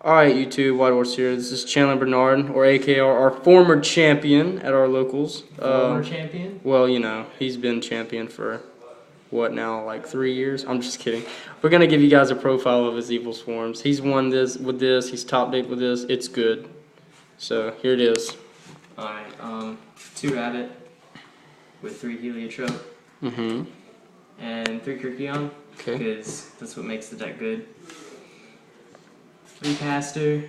Alright, YouTube, White Horse here. This is Chandler Bernard, or AKR, our former champion at our locals. Former champion? Well, you know, he's been champion for, what now, like 3 years? I'm just kidding. We're going to give you guys a profile of his Evilswarms. He's won this with this, he's top decked with this, it's good. So, here it is. Alright, 2 Rabbit with 3 Heliotrope. And 3 Kyrgion, because that's what makes the deck good. 3 Caster.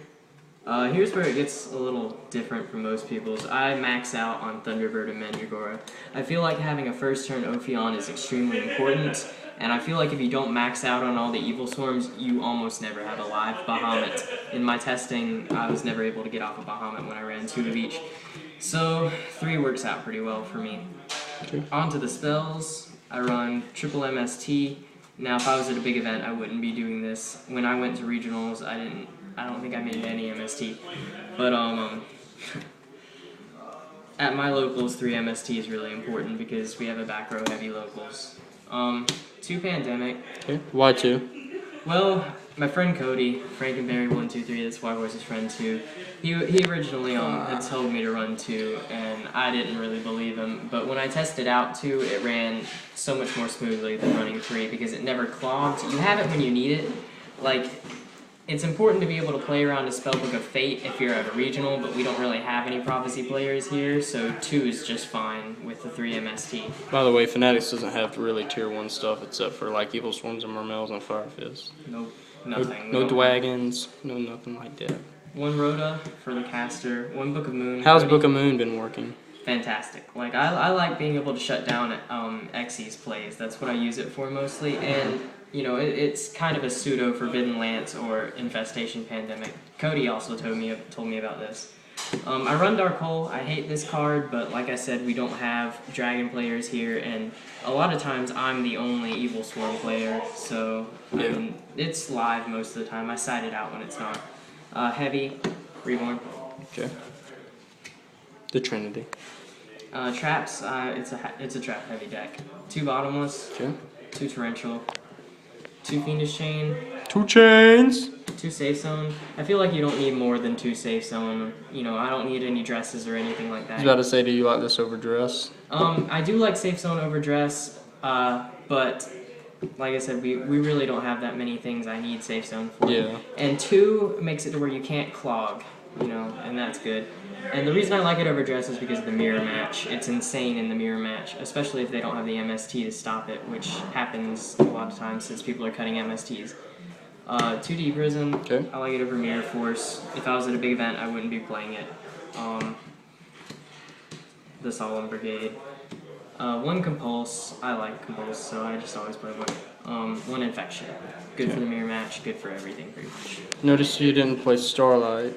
Here's where it gets a little different from most people's. I max out on Thunderbird and Mandragora. I feel like having a first turn Ophion is extremely important, and I feel like if you don't max out on all the Evilswarms, you almost never have a live Bahamut. In my testing, I was never able to get off a Bahamut when I ran 2 of each. So 3 works out pretty well for me. On to the spells. I run triple MST. Now, if I was at a big event, I wouldn't be doing this. When I went to regionals, I don't think I made any MST. But, at my locals, 3 MST is really important because we have a back row heavy locals. 2 Pandemic. Okay, why 2? Well, my friend Cody, Frankenberry123, that's White Horse's friend too, he originally had told me to run 2, and I didn't really believe him, but when I tested out 2, it ran so much more smoothly than running 3 because it never clogged. You have it when you need it. Like, it's important to be able to play around a Spellbook of Fate if you're at a regional, but we don't really have any Prophecy players here, so 2 is just fine with the 3 MST. By the way, Fanatics doesn't have really tier 1 stuff except for like Evilswarms and Mermels and Fire Fist. Nope, nothing. No Dwagons, no nothing like that. 1 Rhoda for the caster, 1 Book of Moon. How's Book of Moon been working? Fantastic. Like, I like being able to shut down Xyz's plays. That's what I use it for mostly, and you know, it's kind of a pseudo Forbidden Lance or Infestation Pandemic. Cody also told me about this. I run Dark Hole. I hate this card, but like I said, we don't have Dragon players here, and a lot of times I'm the only Evilswarm player, so I mean, it's live most of the time. I side it out when it's not. Heavy, Reborn. Okay. The Trinity. Traps, it's a trap heavy deck. 2 Bottomless. Okay. 2 Torrential. 2 Fiendish Chain. 2 Chains. 2 Safe Zone. I feel like you don't need more than 2 Safe Zone. You know, I don't need any dresses or anything like that. I was about to say, do you like this over dress? I do like Safe Zone over dress, but like I said, we really don't have that many things I need Safe Zone for. Yeah. And 2 makes it to where you can't clog, you know, and that's good. And the reason I like it over dress is because of the mirror match. It's insane in the mirror match, especially if they don't have the MST to stop it, which happens a lot of times since people are cutting MSTs. 2 Deep Risen, I like it over Mirror Force. If I was at a big event, I wouldn't be playing it. The Solemn Brigade. 1 Compulse, I like Compulse, so I just always play 1. 1 Infection. Good for the mirror match, good for everything pretty much. Notice you didn't play Starlight.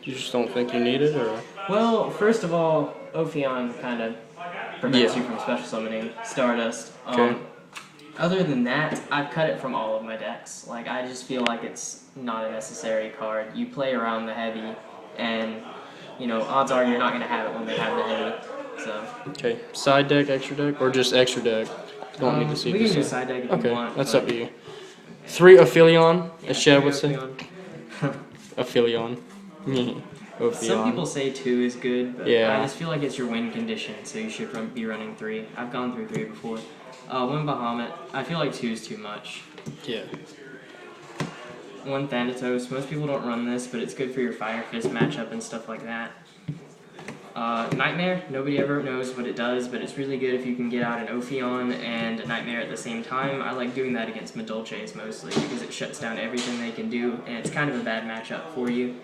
You just don't think you need it, or? Well, first of all, Ophion kind of prevents you from special summoning Stardust. Other than that, I've cut it from all of my decks. Like, I just feel like it's not a necessary card. You play around the heavy, and, you know, odds are you're not going to have it when they have the heavy. So. Okay, side deck, extra deck, or just extra deck? Don't need to see. We can do side deck if you want. That's up to you. 3 Aphelion, as Chad would say. Aphelion. Some people say 2 is good, but yeah. I just feel like it's your win condition, so you should be running 3. I've gone through 3 before. 1 Bahamut. I feel like 2 is too much. Yeah. 1 Thanatos. Most people don't run this, but it's good for your Fire Fist matchup and stuff like that. Nightmare. Nobody ever knows what it does, but it's really good if you can get out an Ophion and Nightmare at the same time. I like doing that against Madolches mostly because it shuts down everything they can do, and it's kind of a bad matchup for you.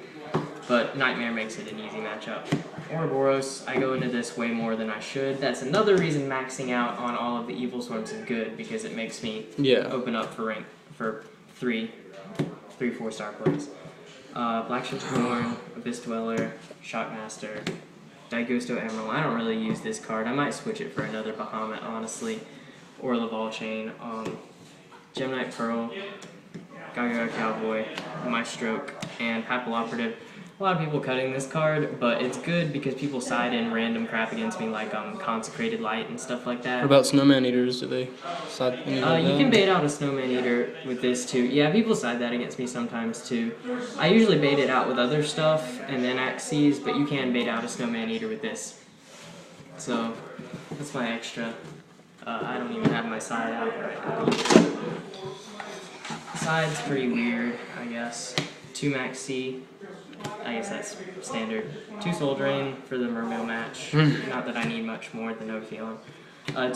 But Nightmare makes it an easy matchup. Ouroboros, I go into this way more than I should. That's another reason maxing out on all of the Evilswarms is good, because it makes me open up for rank for 3 4-star plays. Black Ship's Born, Abyss Dweller, Shockmaster, Daigusto Emerald. I don't really use this card. I might switch it for another Bahamut, honestly, or Laval Chain. Gemini Pearl, Gaga Cowboy, My Stroke, and Papal Operative. a lot of people cutting this card, but it's good because people side in random crap against me, like Consecrated Light and stuff like that. What about Snowman Eaters? Do they side any like You that? can bait out a Snowman Eater with this too. Yeah, people side that against me sometimes too. I usually bait it out with other stuff and then Axes, but you can bait out a Snowman Eater with this. So that's my extra. I don't even have my side out right now. Side's pretty weird, I guess. 2 Max C. I guess that's standard. 2 Soul Drain for the Mermail match. Not that I need much more than Ophion.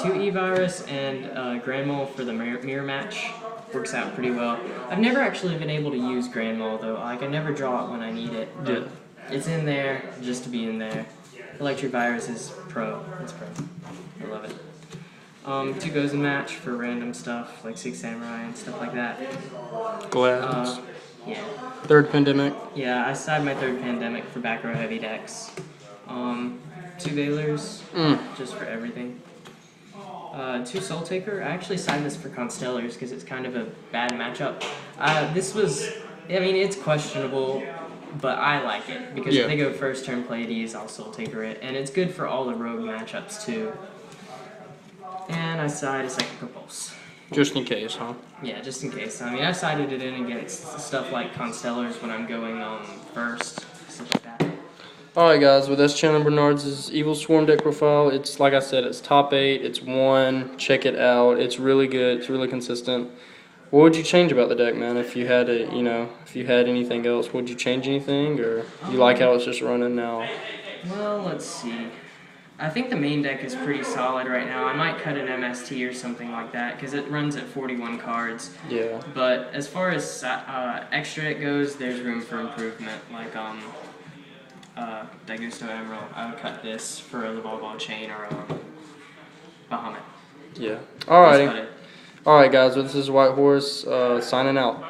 2 E-Virus and Grand Mole for the mirror match. Works out pretty well. I've never actually been able to use Grand Mole though. Like I never draw it when I need it. But it's in there just to be in there. Electric Virus is pro. It's pro. I love it. 2 Gozen match for random stuff like 6 Samurai and stuff like that. Glass. Yeah. 3rd Pandemic. Yeah, I side my 3rd Pandemic for back row heavy decks. 2 Veilers, just for everything. 2 Soul Taker. I actually side this for Constellars because it's kind of a bad matchup. This was, I mean, it's questionable, but I like it because if they go first turn Pleiades, I'll Soul Taker it, and it's good for all the rogue matchups too. And I side a Second Compulse. Just in case, huh? Yeah, just in case. I mean, I sided it in against stuff like Constellars when I'm going first, stuff like that. Alright guys, well that's Chandler Bernard's Evilswarm deck profile. It's, like I said, it's top 8, it's 1, check it out. It's really good, it's really consistent. What would you change about the deck, man, if you had it, if you had anything else? Would you change anything, or you like how it's just running now? Well, let's see. I think the main deck is pretty solid right now. I might cut an MST or something like that because it runs at 41 cards. Yeah. But as far as extra it goes, there's room for improvement. Like Dagusto Emerald, I would cut this for the Ball Chain or Bahamut. Yeah. Alrighty. Alright guys, well, this is White Horse signing out.